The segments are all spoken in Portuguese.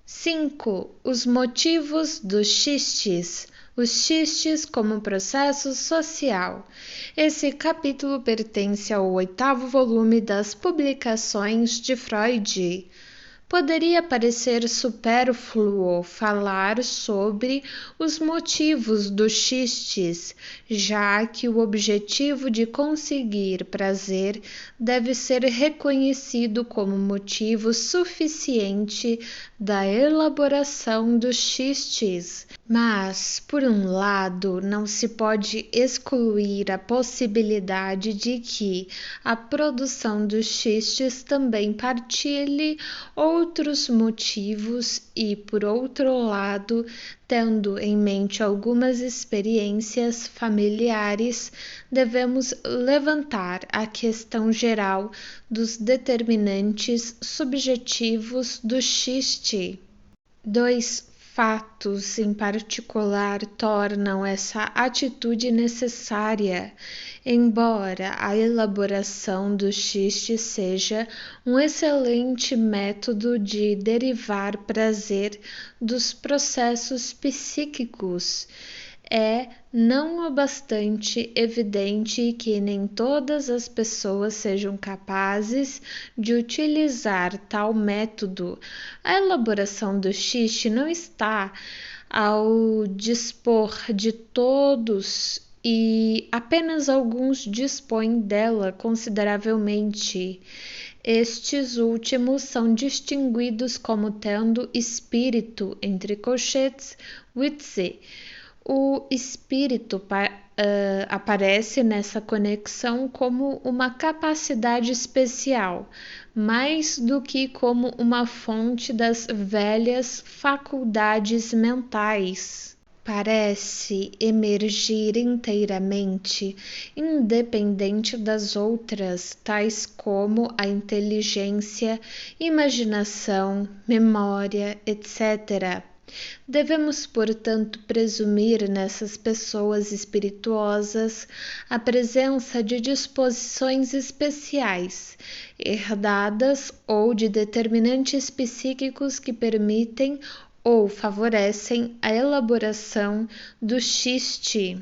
5. Os motivos dos xistes. Os xistes como processo social. Esse capítulo pertence ao 8º volume das Publicações de Freud. Poderia parecer supérfluo falar sobre os motivos dos xistes, já que o objetivo de conseguir prazer deve ser reconhecido como motivo suficiente da elaboração dos xistes. Mas, por um lado, não se pode excluir a possibilidade de que a produção dos xistes também partilhe outros motivos e, por outro lado, tendo em mente algumas experiências familiares, devemos levantar a questão geral dos determinantes subjetivos do xiste. 2 fatos em particular tornam essa atitude necessária, embora a elaboração do xiste seja um excelente método de derivar prazer dos processos psíquicos. É não o bastante evidente que nem todas as pessoas sejam capazes de utilizar tal método. A elaboração do xiste não está ao dispor de todos e apenas alguns dispõem dela consideravelmente. Estes últimos são distinguidos como tendo espírito, entre colchetes, Witse. O espírito aparece nessa conexão como uma capacidade especial, mais do que como uma fonte das velhas faculdades mentais. Parece emergir inteiramente, independente das outras, tais como a inteligência, imaginação, memória, etc. Devemos, portanto, presumir nessas pessoas espirituosas a presença de disposições especiais, herdadas ou de determinantes psíquicos que permitem ou favorecem a elaboração do xiste.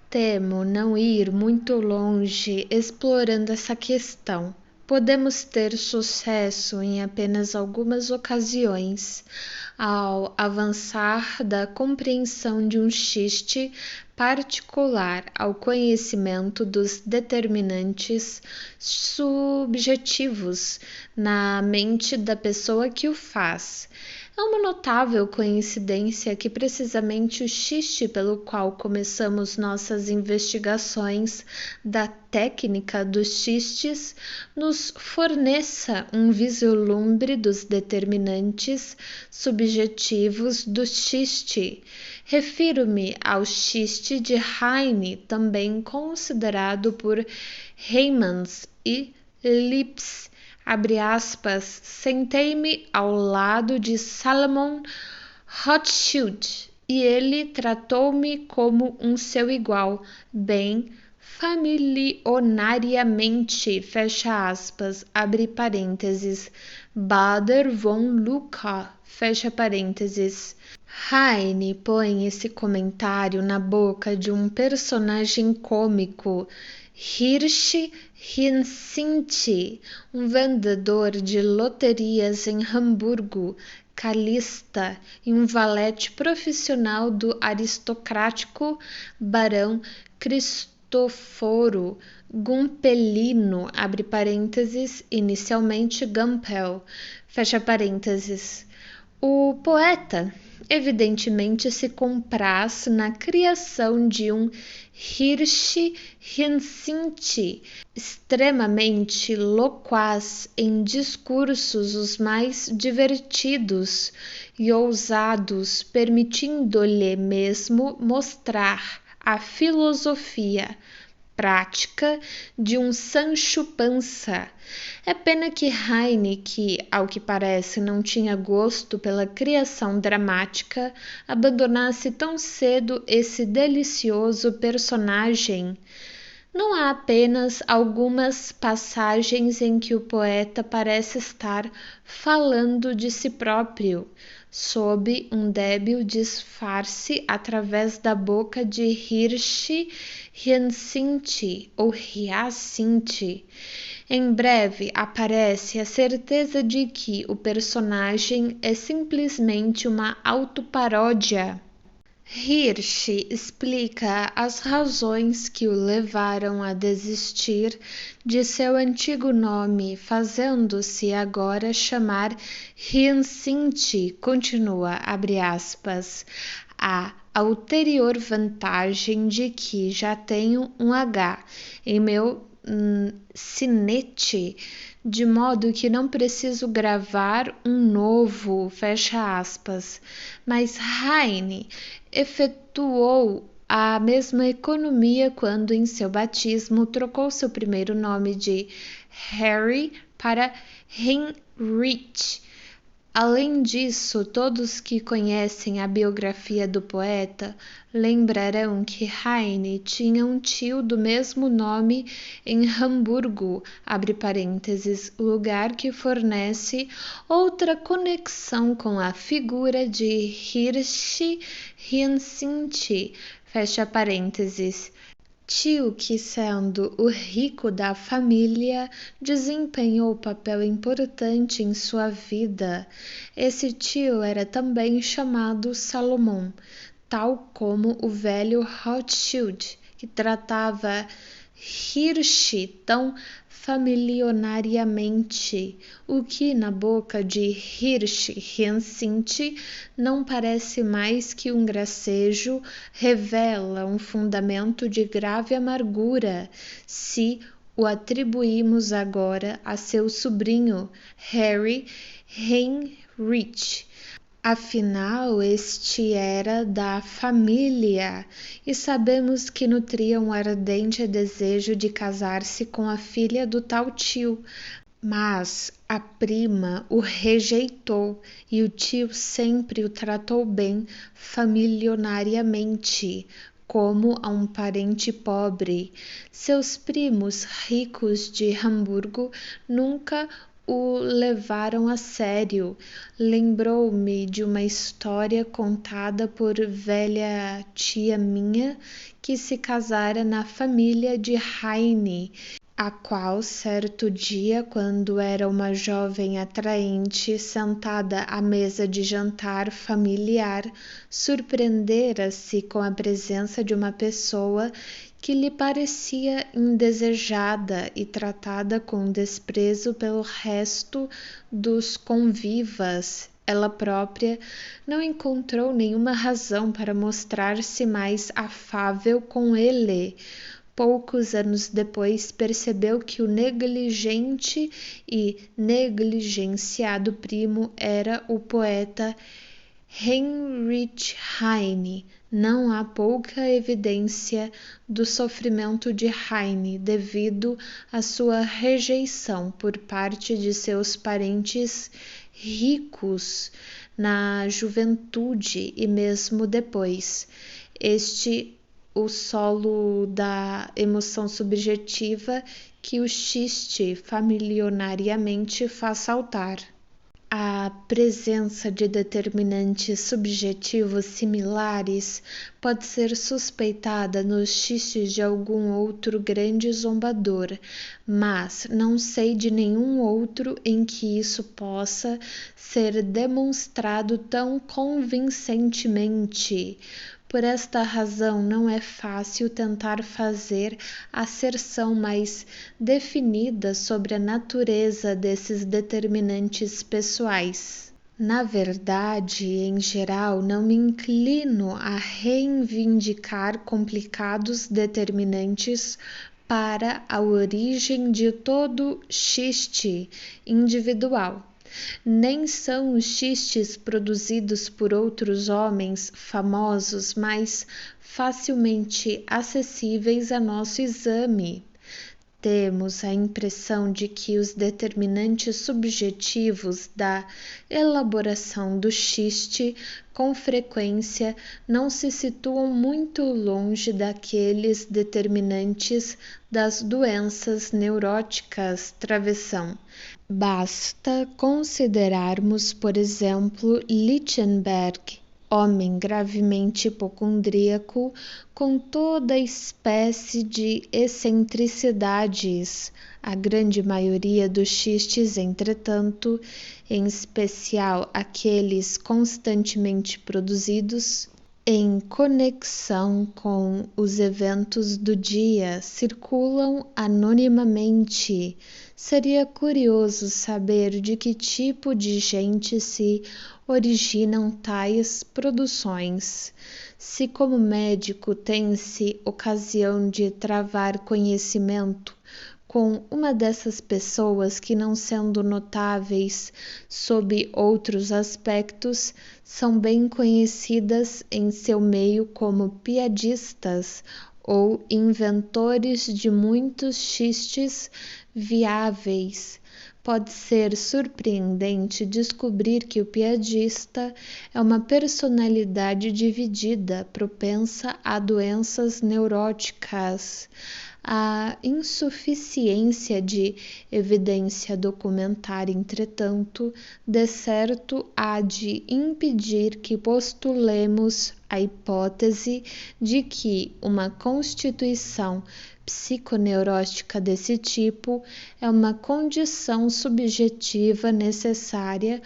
Temo não ir muito longe explorando essa questão. Podemos ter sucesso em apenas algumas ocasiões ao avançar da compreensão de um xiste particular ao conhecimento dos determinantes subjetivos na mente da pessoa que o faz. É uma notável coincidência que precisamente o xiste pelo qual começamos nossas investigações da técnica dos xistes nos forneça um vislumbre dos determinantes subjetivos do xiste. Refiro-me ao xiste de Heine, também considerado por Heymans e Lipps. Abre aspas, sentei-me ao lado de Salomon Rothschild e ele tratou-me como um seu igual, bem familionariamente, fecha aspas, abre parênteses, Bader von Lucca, fecha parênteses. Heine põe esse comentário na boca de um personagem cômico, Hirsch Hinsinti, um vendedor de loterias em Hamburgo, calista e um valete profissional do aristocrático barão Cristoforo Gumpelino, abre parênteses, inicialmente Gumpel, fecha parênteses. O poeta evidentemente se compraz na criação de um Hirsch Hinsinti extremamente loquaz em discursos os mais divertidos e ousados, permitindo-lhe mesmo mostrar a filosofia prática de um Sancho Panza. É pena que Heine, que, ao que parece, não tinha gosto pela criação dramática, abandonasse tão cedo esse delicioso personagem. Não há apenas algumas passagens em que o poeta parece estar falando de si próprio. sob um débil disfarce através da boca de Hirsch Hyacinth ou Hyacinth. Em breve aparece a certeza de que o personagem é simplesmente uma autoparódia. Hirsch explica as razões que o levaram a desistir de seu antigo nome, fazendo-se agora chamar Hyacinth. Continua, abre aspas, a ulterior vantagem de que já tenho um H em meu sinete, de modo que não preciso gravar um novo, fecha aspas. Mas Heine efetuou a mesma economia quando, em seu batismo, trocou seu primeiro nome de Harry para Heinrich. Além disso, todos que conhecem a biografia do poeta lembrarão que Heine tinha um tio do mesmo nome em Hamburgo, abre parênteses, lugar que fornece outra conexão com a figura de Hirsch Hyacinth, fecha parênteses. Tio que, sendo o rico da família, desempenhou papel importante em sua vida. Esse tio era também chamado Salomão, tal como o velho Rothschild, que tratava Hirsch tão familiarmente, o que na boca de Hirsch Hyacinth não parece mais que um gracejo, revela um fundamento de grave amargura, se o atribuímos agora a seu sobrinho Harry Heinrich. Afinal, este era da família, e sabemos que nutria um ardente desejo de casar-se com a filha do tal tio, mas a prima o rejeitou e o tio sempre o tratou bem familiarmente, como a um parente pobre. Seus primos ricos de Hamburgo nunca o levaram a sério. Lembrou-me de uma história contada por velha tia minha que se casara na família de Heine, a qual certo dia, quando era uma jovem atraente, sentada à mesa de jantar familiar, surpreendera-se com a presença de uma pessoa que lhe parecia indesejada e tratada com desprezo pelo resto dos convivas. Ela própria não encontrou nenhuma razão para mostrar-se mais afável com ele. Poucos anos depois percebeu que o negligente e negligenciado primo era o poeta Heinrich Heine. Não há pouca evidência do sofrimento de Heine devido à sua rejeição por parte de seus parentes ricos na juventude e mesmo depois. O solo da emoção subjetiva que o xiste familiarmente faz saltar. A presença de determinantes subjetivos similares pode ser suspeitada nos xistes de algum outro grande zombador, mas não sei de nenhum outro em que isso possa ser demonstrado tão convincentemente. Por esta razão, não é fácil tentar fazer asserção mais definida sobre a natureza desses determinantes pessoais. Na verdade, em geral, não me inclino a reivindicar complicados determinantes para a origem de todo xiste individual. Nem são os xistes produzidos por outros homens famosos mais facilmente acessíveis a nosso exame. Temos a impressão de que os determinantes subjetivos da elaboração do xiste, com frequência, não se situam muito longe daqueles determinantes das doenças neuróticas, travessão. Basta considerarmos, por exemplo, Lichtenberg, homem gravemente hipocondríaco, com toda espécie de excentricidades. A grande maioria dos xistes, entretanto, em especial aqueles constantemente produzidos em conexão com os eventos do dia, circulam anonimamente. Seria curioso saber de que tipo de gente se originam tais produções. Se, como médico, tem-se ocasião de travar conhecimento com uma dessas pessoas que, não sendo notáveis sob outros aspectos, são bem conhecidas em seu meio como piadistas ou inventores de muitos xistes viáveis, pode ser surpreendente descobrir que o piadista é uma personalidade dividida, propensa a doenças neuróticas. A insuficiência de evidência documentar, entretanto, de certo há de impedir que postulemos a hipótese de que uma constituição psiconeurótica desse tipo é uma condição subjetiva necessária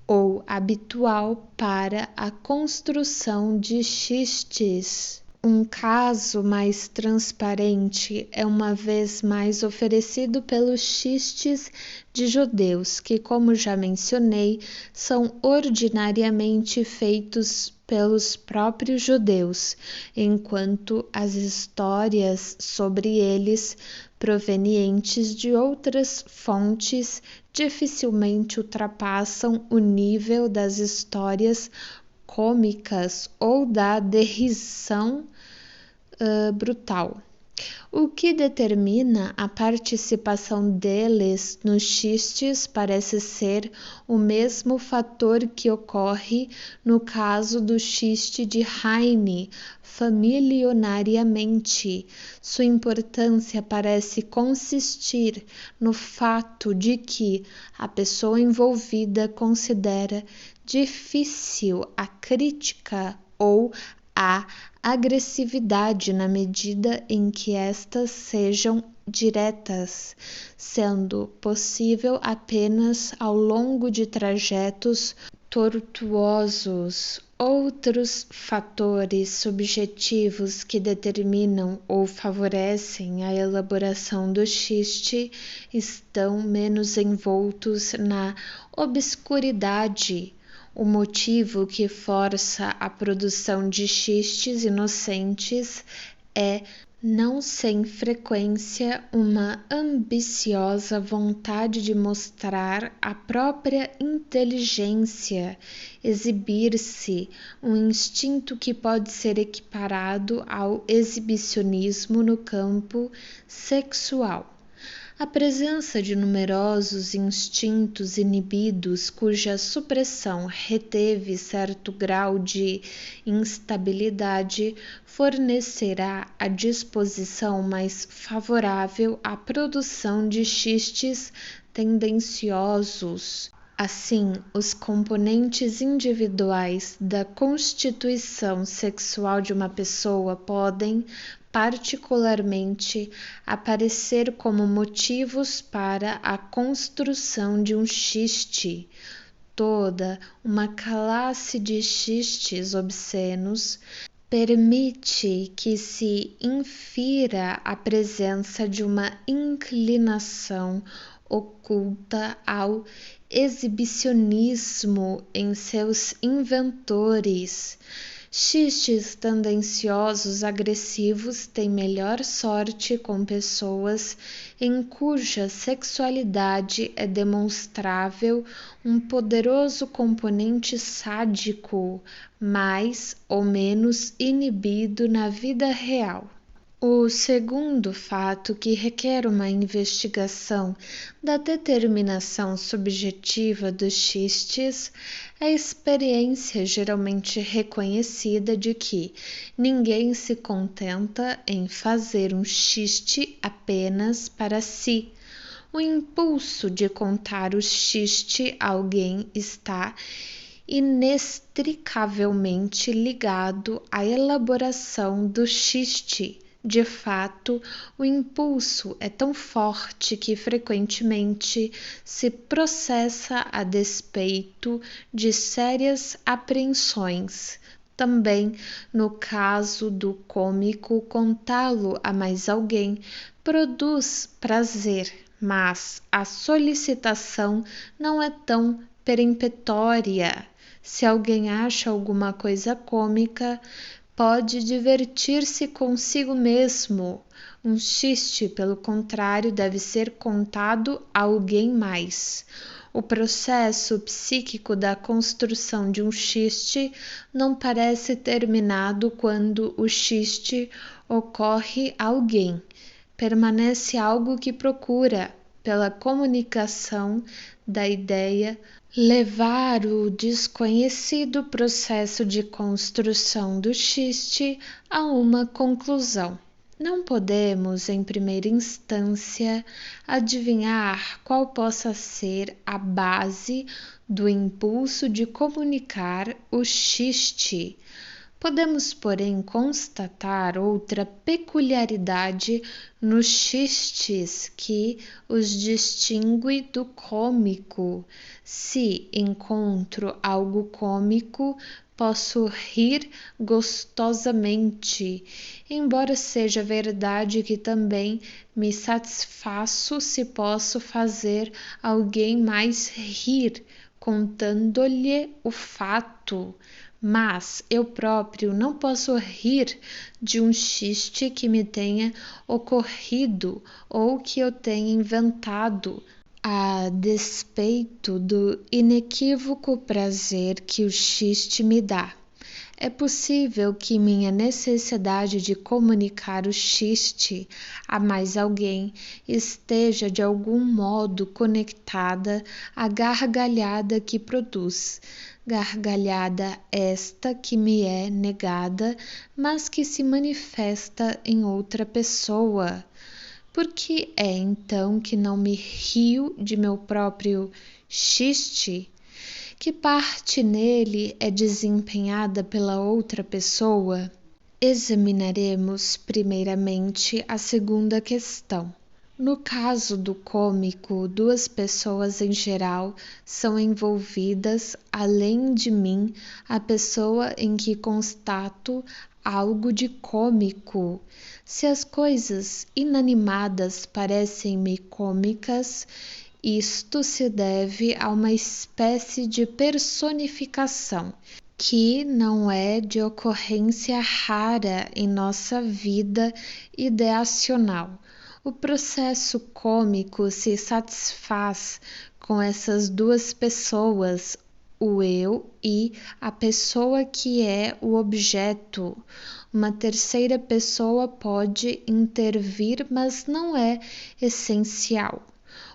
ou habitual para a construção de xistes. Um caso mais transparente é uma vez mais oferecido pelos xistes de judeus, que, como já mencionei, são ordinariamente feitos pelos próprios judeus, enquanto as histórias sobre eles, provenientes de outras fontes, dificilmente ultrapassam o nível das histórias cômicas ou da derrisão brutal. O que determina a participação deles nos xistes parece ser o mesmo fator que ocorre no caso do xiste de Heine, familionariamente. Sua importância parece consistir no fato de que a pessoa envolvida considera difícil a crítica ou a agressividade na medida em que estas sejam diretas, sendo possível apenas ao longo de trajetos tortuosos. Outros fatores subjetivos que determinam ou favorecem a elaboração do xiste estão menos envoltos na obscuridade. O motivo que força a produção de xistes inocentes é, não sem frequência, uma ambiciosa vontade de mostrar a própria inteligência, exibir-se, um instinto que pode ser equiparado ao exibicionismo no campo sexual. A presença de numerosos instintos inibidos, cuja supressão reteve certo grau de instabilidade, fornecerá a disposição mais favorável à produção de xistes tendenciosos. Assim, os componentes individuais da constituição sexual de uma pessoa podem, particularmente, aparecer como motivos para a construção de um xiste. Toda uma classe de xistes obscenos permite que se infira a presença de uma inclinação oculta ao exibicionismo em seus inventores. Xistes tendenciosos agressivos têm melhor sorte com pessoas em cuja sexualidade é demonstrável um poderoso componente sádico, mais ou menos inibido na vida real. O segundo fato que requer uma investigação da determinação subjetiva dos xistes é a experiência geralmente reconhecida de que ninguém se contenta em fazer um xiste apenas para si. O impulso de contar o xiste a alguém está inextricavelmente ligado à elaboração do xiste. De fato, o impulso é tão forte que frequentemente se processa a despeito de sérias apreensões. Também, no caso do cômico, contá-lo a mais alguém produz prazer, mas a solicitação não é tão peremptória. Se alguém acha alguma coisa cômica, pode divertir-se consigo mesmo. Um xiste, pelo contrário, deve ser contado a alguém mais. O processo psíquico da construção de um xiste não parece terminado quando o xiste ocorre a alguém. Permanece algo que procura, pela comunicação da ideia, levar o desconhecido processo de construção do xiste a uma conclusão. Não podemos, em primeira instância, adivinhar qual possa ser a base do impulso de comunicar o xiste. Podemos, porém, constatar outra peculiaridade nos xistes que os distingue do cômico. Se encontro algo cômico, posso rir gostosamente, embora seja verdade que também me satisfaço se posso fazer alguém mais rir, contando-lhe o fato. Mas eu próprio não posso rir de um xiste que me tenha ocorrido ou que eu tenha inventado, a despeito do inequívoco prazer que o xiste me dá. É possível que minha necessidade de comunicar o xiste a mais alguém esteja de algum modo conectada à gargalhada que produz. Gargalhada esta que me é negada, mas que se manifesta em outra pessoa. Por que é então que não me rio de meu próprio xiste? Que parte nele é desempenhada pela outra pessoa? Examinaremos primeiramente a segunda questão. No caso do cômico, duas pessoas em geral são envolvidas, além de mim, a pessoa em que constato algo de cômico. Se as coisas inanimadas parecem-me cômicas, isto se deve a uma espécie de personificação, que não é de ocorrência rara em nossa vida ideacional. O processo cômico se satisfaz com essas duas pessoas, o eu e a pessoa que é o objeto. Uma terceira pessoa pode intervir, mas não é essencial.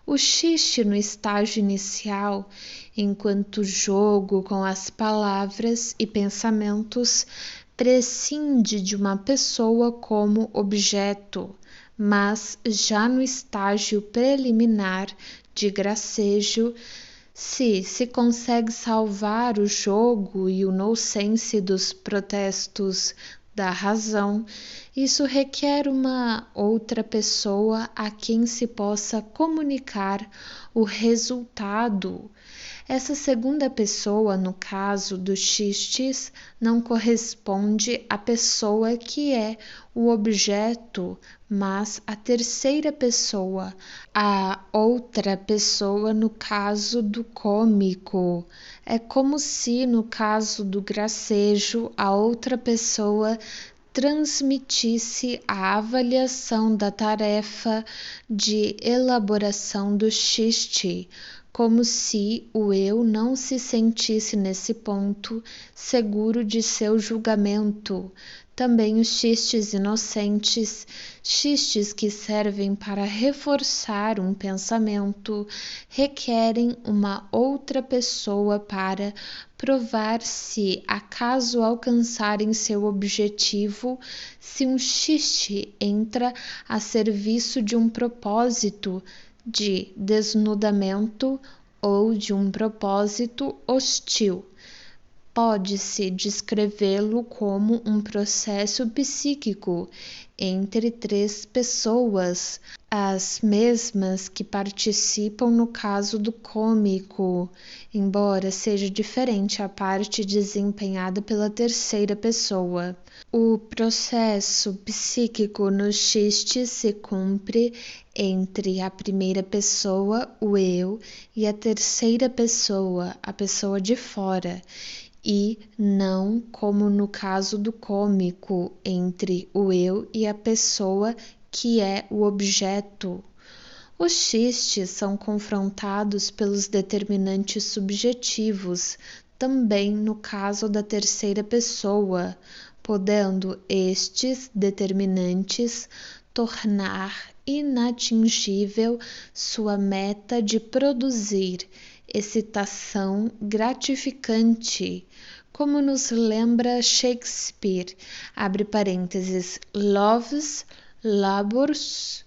O xiste no estágio inicial, enquanto jogo com as palavras e pensamentos, prescinde de uma pessoa como objeto, mas já no estágio preliminar de gracejo, se consegue salvar o jogo e o nonsense dos protestos da razão, isso requer uma outra pessoa a quem se possa comunicar o resultado. Essa segunda pessoa, no caso dos xistes, não corresponde à pessoa que é o objeto, mas à terceira pessoa, a outra pessoa no caso do cômico. É como se, no caso do gracejo, a outra pessoa transmitisse a avaliação da tarefa de elaboração do xiste, como se o eu não se sentisse nesse ponto seguro de seu julgamento. Também os xistes inocentes, xistes que servem para reforçar um pensamento, requerem uma outra pessoa para provar se, acaso alcançarem seu objetivo, se um xiste entra a serviço de um propósito, de desnudamento ou de um propósito hostil. Pode-se descrevê-lo como um processo psíquico entre três pessoas, as mesmas que participam no caso do cômico, embora seja diferente a parte desempenhada pela terceira pessoa. O processo psíquico no xiste se cumpre entre a primeira pessoa, o eu, e a terceira pessoa, a pessoa de fora, e não como no caso do cômico, entre o eu e a pessoa que é o objeto. Os xistes são confrontados pelos determinantes subjetivos, também no caso da terceira pessoa, podendo estes determinantes tornar inatingível sua meta de produzir excitação gratificante, como nos lembra Shakespeare, abre parênteses, loves, labors,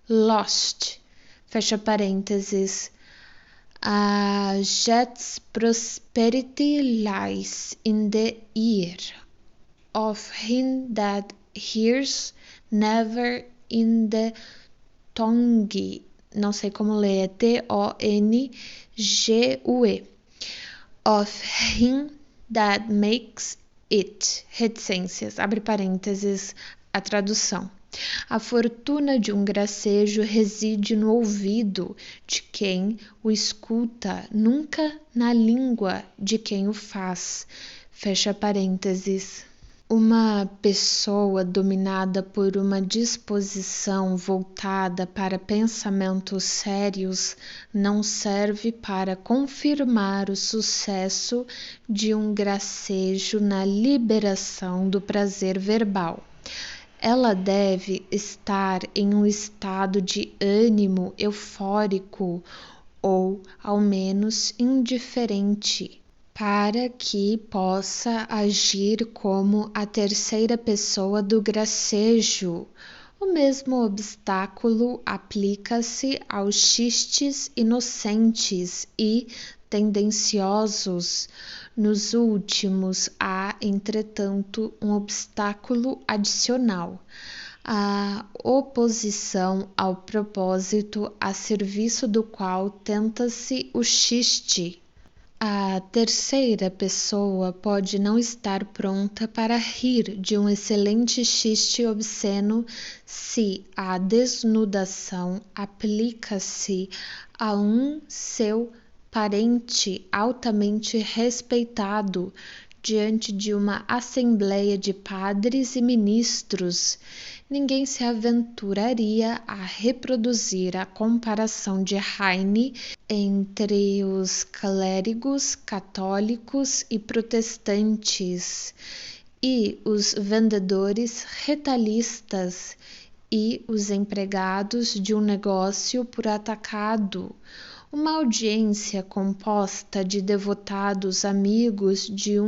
lost, fecha parênteses, Jet's prosperity lies in the ear of him that hears, never in the tongue. Não sei como ler, é Tongue, of him that makes it, reticências, abre parênteses, a tradução. A fortuna de um gracejo reside no ouvido de quem o escuta, nunca na língua de quem o faz, fecha parênteses. Uma pessoa dominada por uma disposição voltada para pensamentos sérios não serve para confirmar o sucesso de um gracejo na liberação do prazer verbal. Ela deve estar em um estado de ânimo eufórico ou, ao menos, indiferente, para que possa agir como a terceira pessoa do gracejo. O mesmo obstáculo aplica-se aos xistes inocentes e tendenciosos. Nos últimos há, entretanto, um obstáculo adicional: a oposição ao propósito a serviço do qual tenta-se o xiste. A terceira pessoa pode não estar pronta para rir de um excelente xiste obsceno se a desnudação aplica-se a seu parente altamente respeitado diante de uma assembleia de padres e ministros. Ninguém se aventuraria a reproduzir a comparação de Heine entre os clérigos católicos e protestantes, e os vendedores retalhistas, e os empregados de um negócio por atacado. Uma audiência composta de devotados amigos de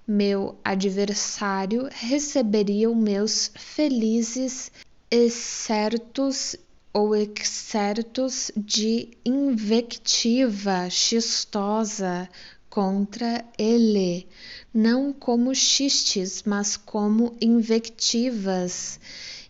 meu adversário receberiam meus felizes excertos ou excertos de invectiva chistosa contra ele, não como xistes, mas como invectivas,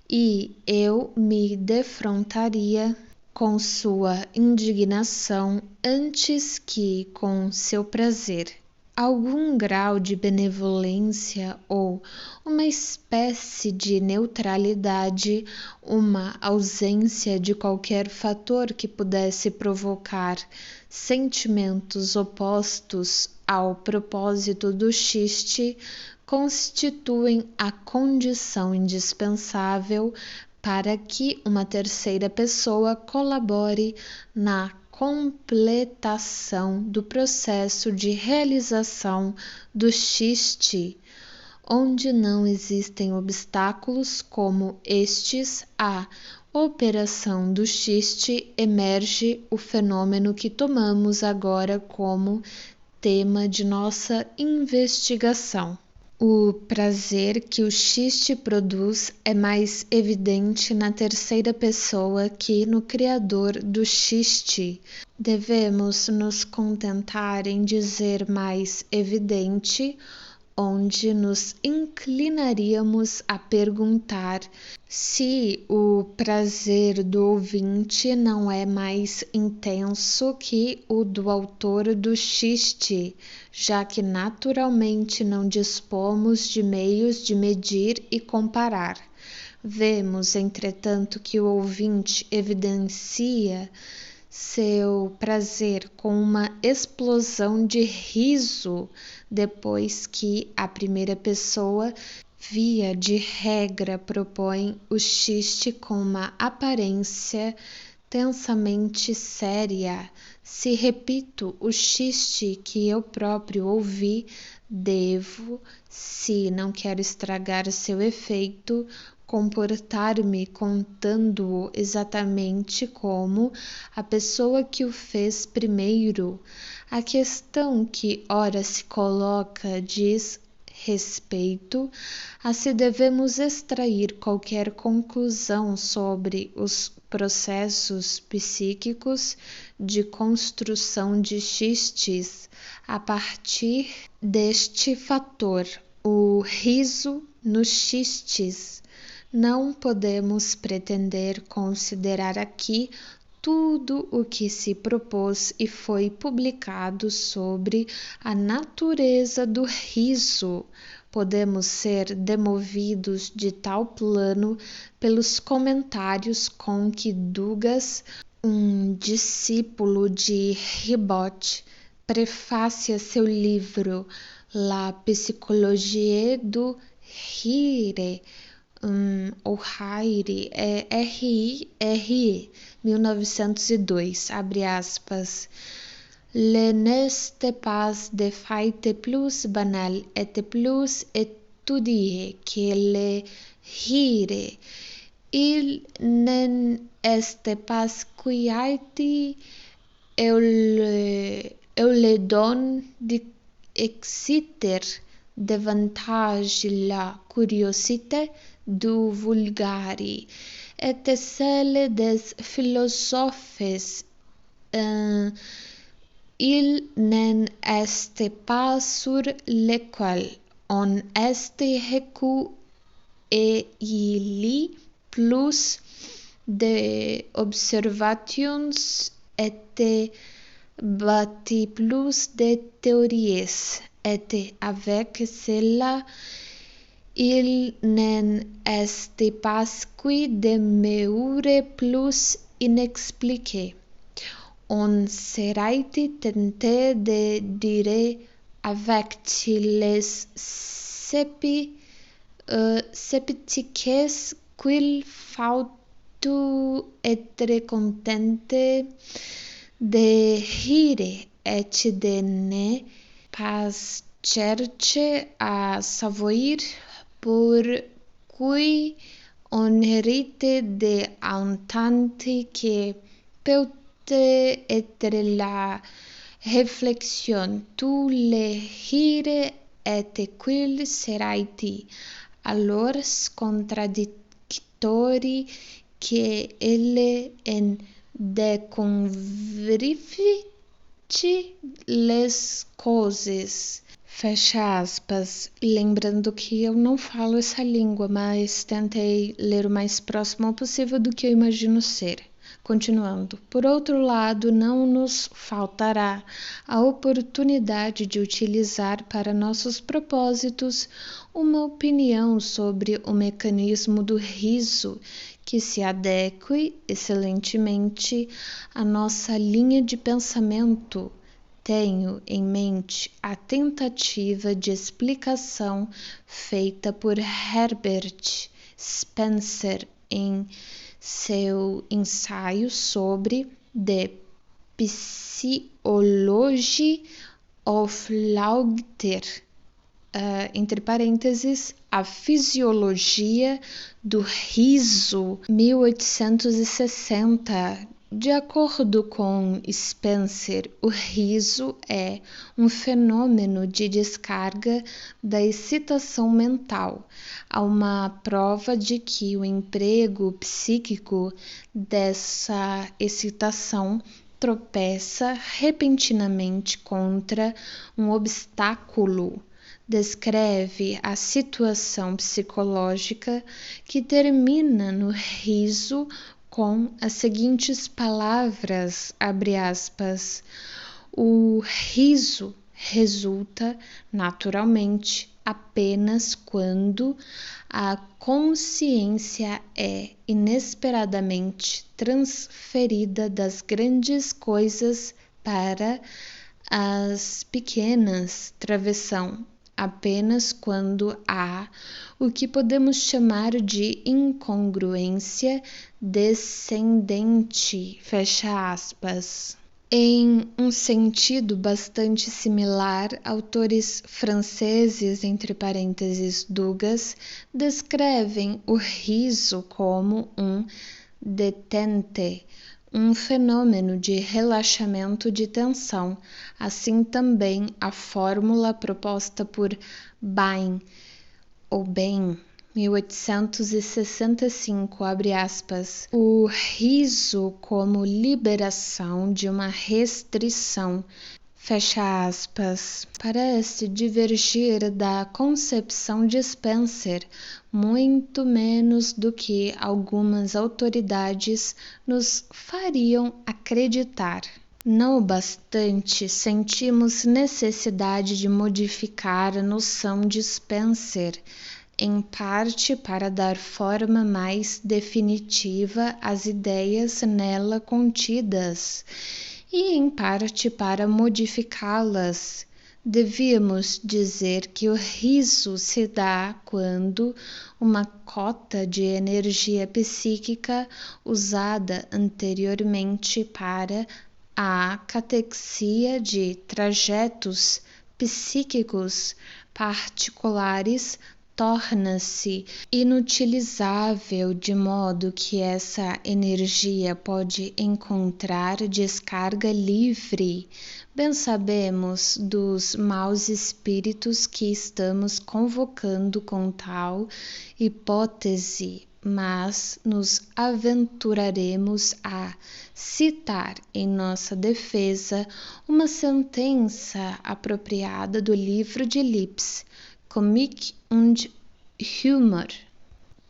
e eu me defrontaria com sua indignação antes que com seu prazer. Algum grau de benevolência ou uma espécie de neutralidade, uma ausência de qualquer fator que pudesse provocar sentimentos opostos ao propósito do xiste, constituem a condição indispensável para que uma terceira pessoa colabore na completação do processo de realização do xiste. Onde não existem obstáculos como estes, a operação do xiste emerge o fenômeno que tomamos agora como tema de nossa investigação. O prazer que o xiste produz é mais evidente na terceira pessoa que no criador do xiste. Devemos nos contentar em dizer mais evidente, onde nos inclinaríamos a perguntar se o prazer do ouvinte não é mais intenso que o do autor do xiste, já que naturalmente não dispomos de meios de medir e comparar. Vemos, entretanto, que o ouvinte evidencia seu prazer com uma explosão de riso depois que a primeira pessoa, via de regra, propõe o xiste com uma aparência tensamente séria. Se repito o xiste que eu próprio ouvi, devo, se não quero estragar seu efeito, comportar-me contando-o exatamente como a pessoa que o fez primeiro. A questão que ora se coloca diz respeito a se devemos extrair qualquer conclusão sobre os processos psíquicos de construção de xistes a partir deste fator, o riso nos xistes. Não podemos pretender considerar aqui tudo o que se propôs e foi publicado sobre a natureza do riso. Podemos ser demovidos de tal plano pelos comentários com que Dugas, um discípulo de Ribot, prefacia seu livro La Psychologie du Rire, ou Rire, R-I-R-E, 1902, abre aspas. Le n'est pas de fait plus banal et plus étudié que le rire. Il n'en est pas quiéti eu le donne d'exciter davantage la curiosité du vulgari, et celle des philosophes. Il n'en est pas sur lequel on est recu et il y plus d'observations et bâti plus de théories, et avec cela il n'en est pas qui demeure plus inexpliqué. On serait tenté de dire avec les sceptiques qu'il faut être content de rire et de ne pas chercher à savoir pour qui on hérite de entendre que peut être la réflexion. Tous les rires et qu'il serait alors contradictoire que elle en découvrit les causes. Fecha aspas. Lembrando que eu não falo essa língua, mas tentei ler o mais próximo possível do que eu imagino ser. Continuando, por outro lado, não nos faltará a oportunidade de utilizar para nossos propósitos uma opinião sobre o mecanismo do riso que se adeque excelentemente à nossa linha de pensamento. Tenho em mente a tentativa de explicação feita por Herbert Spencer em seu ensaio sobre The Psychology of Laughter, entre parênteses, a fisiologia do riso, 1860, De acordo com Spencer, o riso é um fenômeno de descarga da excitação mental. Há uma prova de que o emprego psíquico dessa excitação tropeça repentinamente contra um obstáculo. Descreve a situação psicológica que termina no riso com as seguintes palavras, abre aspas, o riso resulta naturalmente apenas quando a consciência é inesperadamente transferida das grandes coisas para as pequenas, travessão, apenas quando há o que podemos chamar de incongruência descendente, fecha aspas. Em um sentido bastante similar, autores franceses, entre parênteses Dugas, descrevem o riso como um detente, um fenômeno de relaxamento de tensão. Assim também a fórmula proposta por Bain, 1865, abre aspas, o riso como liberação de uma restrição, fecha aspas, parece divergir da concepção de Spencer, muito menos do que algumas autoridades nos fariam acreditar. Não obstante, sentimos necessidade de modificar a noção de Spencer, em parte para dar forma mais definitiva às ideias nela contidas, e em parte para modificá-las. Devíamos dizer que o riso se dá quando uma cota de energia psíquica usada anteriormente para a catexia de trajetos psíquicos particulares torna-se inutilizável, de modo que essa energia pode encontrar descarga livre. Bem sabemos dos maus espíritos que estamos convocando com tal hipótese, mas nos aventuraremos a citar em nossa defesa uma sentença apropriada do livro de Lipps, Comique und Humor,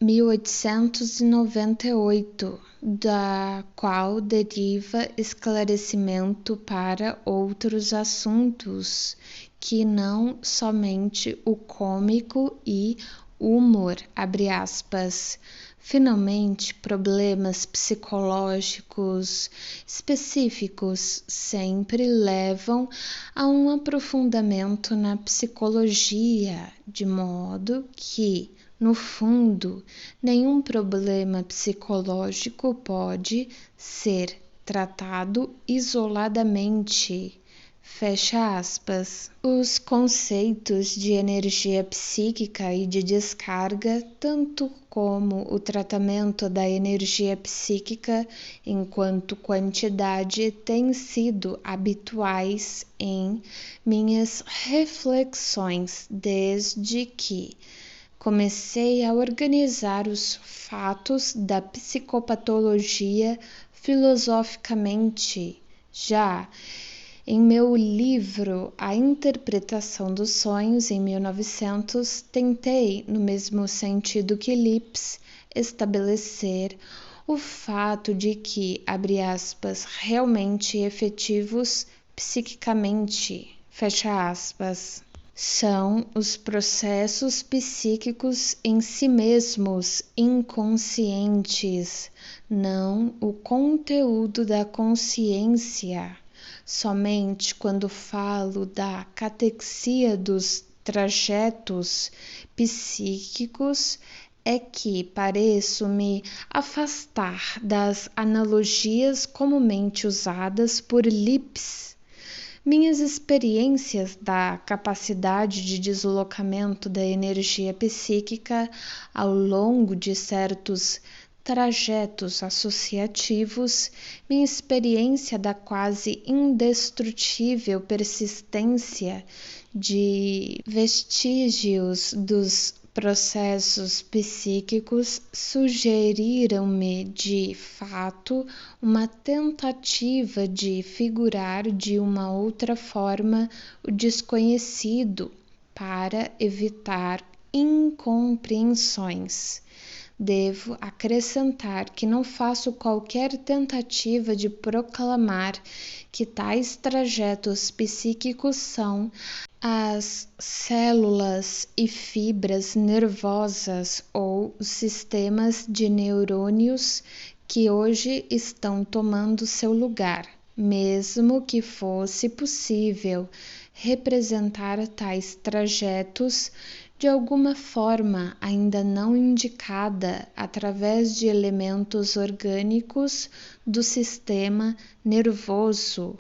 1898, da qual deriva esclarecimento para outros assuntos, que não somente o cômico e humor, abre aspas. Finalmente, problemas psicológicos específicos sempre levam a um aprofundamento na psicologia, de modo que, no fundo, nenhum problema psicológico pode ser tratado isoladamente. Fecha aspas. Os conceitos de energia psíquica e de descarga, tanto como o tratamento da energia psíquica enquanto quantidade, têm sido habituais em minhas reflexões desde que comecei a organizar os fatos da psicopatologia filosoficamente. Já em meu livro A Interpretação dos Sonhos, em 1900, tentei, no mesmo sentido que Lipps, estabelecer o fato de que, abre aspas, realmente efetivos psiquicamente, fecha aspas, são os processos psíquicos em si mesmos inconscientes, não o conteúdo da consciência. Somente quando falo da catexia dos trajetos psíquicos é que pareço me afastar das analogias comumente usadas por Lipps. Minhas experiências da capacidade de deslocamento da energia psíquica ao longo de certos trajetos associativos, minha experiência da quase indestrutível persistência de vestígios dos processos psíquicos sugeriram-me, de fato, uma tentativa de figurar de uma outra forma o desconhecido para evitar incompreensões. Devo acrescentar que não faço qualquer tentativa de proclamar que tais trajetos psíquicos são as células e fibras nervosas ou os sistemas de neurônios que hoje estão tomando seu lugar, mesmo que fosse possível representar tais trajetos de alguma forma ainda não indicada através de elementos orgânicos do sistema nervoso.